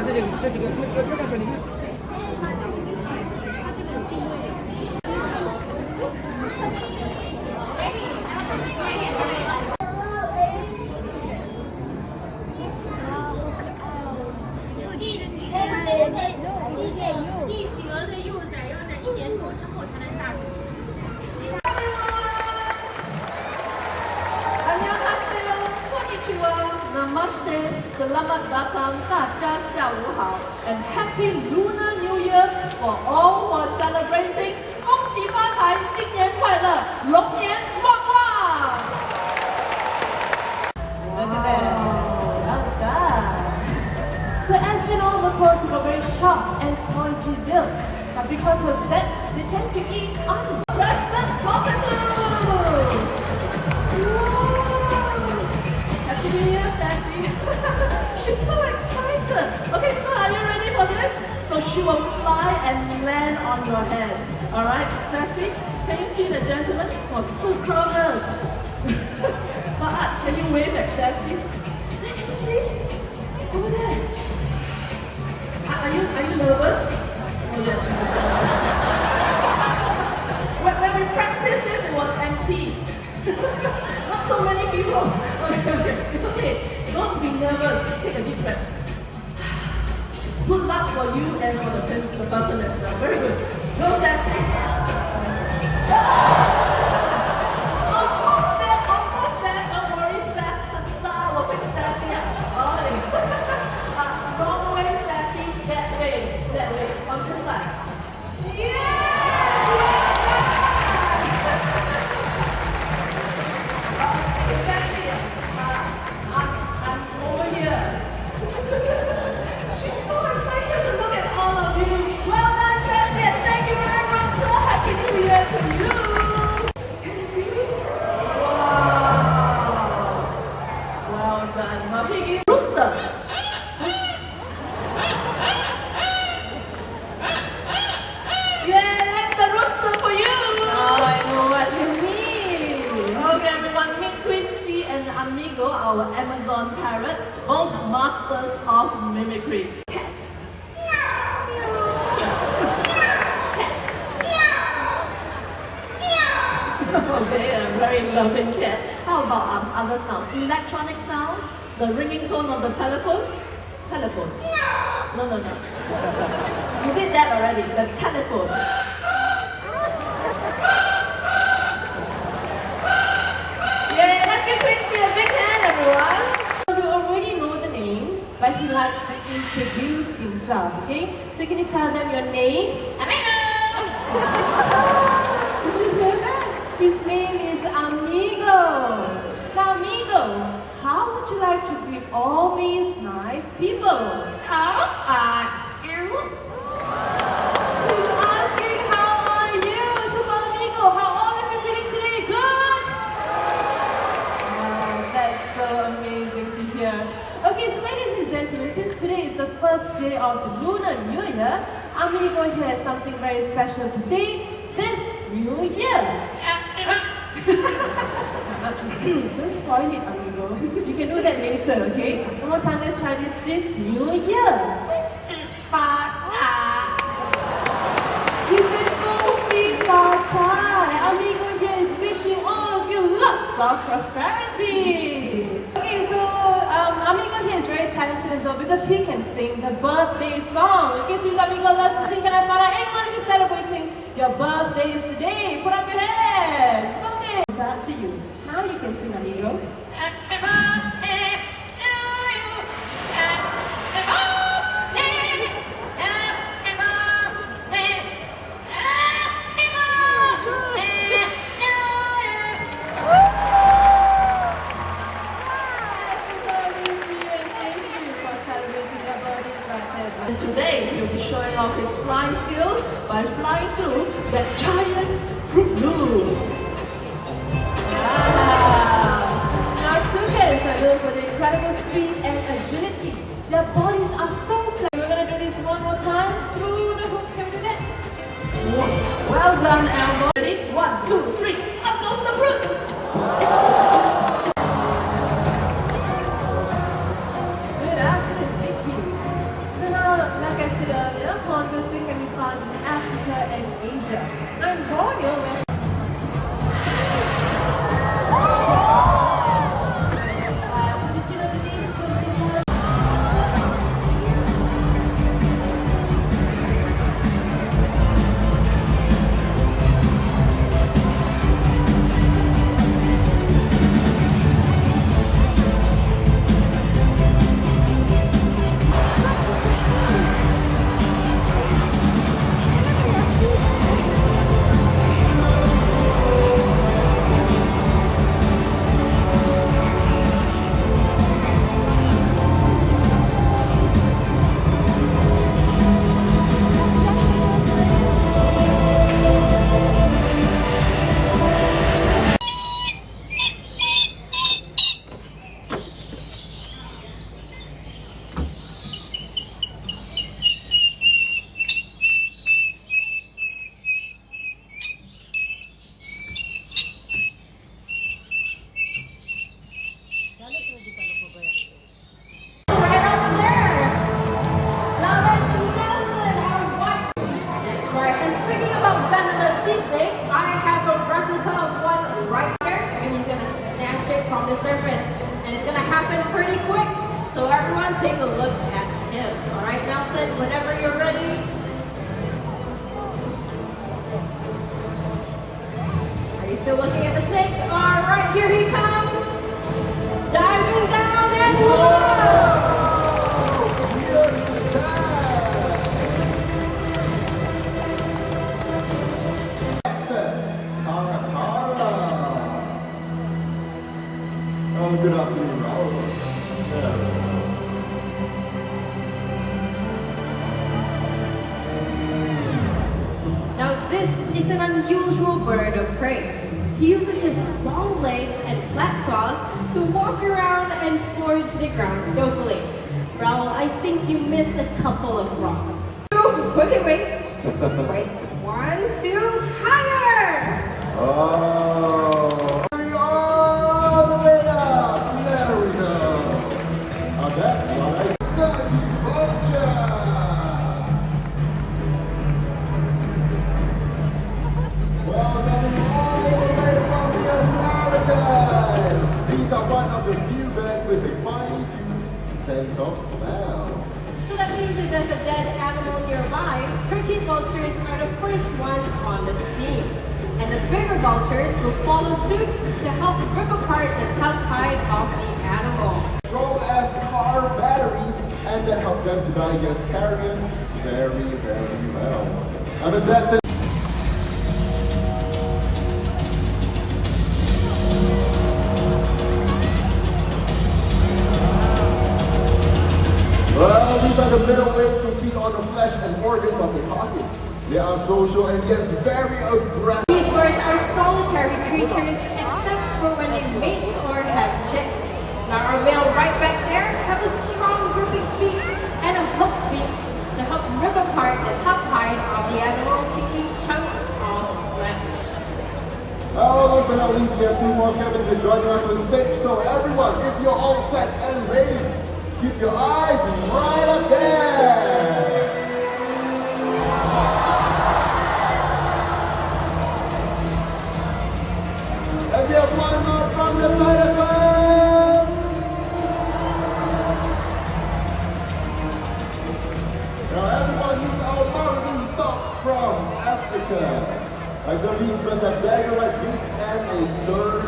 看这几个特产品，你看。地企鹅的幼崽要在1年多之后才能下水。 Namaste, Selamat Datang, 大家下午好 and Happy Lunar New Year for all who are celebrating. 恭喜发财，新年快乐，龙年旺旺！Well done. So as you know, the course are very sharp and pointy bills, but because of that, they tend to eat onions. President Cockatoo! Happy New Year, Sassy! She's so excited! Okay, so are you ready for this? So she will fly and land on your head. Alright, Sassy, can you see the gentleman? Oh, so crowded! Saad, can you wave at Sassy? Can you see? Over there. Are you nervous? Oh yes, she's nervous. When we practiced this, it was empty. Not so many people. Okay, it's okay. Don't be nervous. Take a deep breath. Good luck for you and for the person as well. Very good. Go, Sassy. Almost there. Don't worry, Sassy will pick Sassy up. Wrong way, Sassy. That way. On this side. Our Amazon parrots, both masters of mimicry. Cat. Okay, a very loving cat. How about other sounds? Electronic sounds? The ringing tone of the telephone? Telephone. No. You did that already. The telephone. Yeah, let's give Quincy a big hand, everyone. You already know the name, but he likes to introduce himself, okay? So can you tell them your name? Amigo! Did you hear that? His name is Amigo. Now, Amigo, how would you like to greet all these nice people? How are you? He's asking, how are you? So, Amigo, how are you feeling today? Good? That's so amazing to hear. Okay, so ladies and gentlemen, since today is the first day of the Lunar New Year, Amigo here has something very special to say this New Year. Don't spoil it, Amigo. You can do that later, okay? One more time, let's try this New Year. He said, Amigo here is wishing all of you lots of prosperity. Okay, so Amigo here is very talented as well because he can sing the birthday song. Okay, since Amigo loves to sing, can I find out anyone who is celebrating your birthdays today? Put up your hands. Okay, it's up to you. Now you can sing, Amigo. And today he'll be showing off his flying skills by flying through that giant fruit loop. Wow! Now two kids are known for their incredible speed and agility. Their bodies are so flexible. We're going to do this one more time through the hoop. Can we do that? Well done, Elmo. Ready? 1, 2, 3. Up goes the fruit. Good afternoon, thank you. So now is an unusual bird of prey. He uses his long legs and flat claws to walk around and forage the ground skillfully. Raul, I think you missed a couple of rocks. Okay, wait. Wait. 1, 2, higher! Oh, all the way up. There we go. Now that's right. Sunny Vulture. Welcome all the way from the Americas. These are one of the few birds with a fine-tuned sense of smell. So that means if there's a dead animal nearby, turkey vultures are the first ones on the scene. And the bigger vultures will follow suit to help rip apart the top hide of the animal. Control as car batteries and then help them to digest carrion very, very well. And with that said, well, these are the middleweights who feed on the flesh and organs of the carcass. They are social and yet very aggressive. These birds are solitary creatures except for when they mate or have chicks. Now our male right back there have a strong gripping beak and a hooked beak to help rip apart the top hide of the animal to eat chunks of flesh. Oh, last but not least, we have 2 more scavengers joining us on stage. So everyone, if you're all set and ready, keep your eyes right up there. And we have one more from the side as well. Now everyone meets our marine stocks from Africa. As the beads have dagger-like beaks and a stern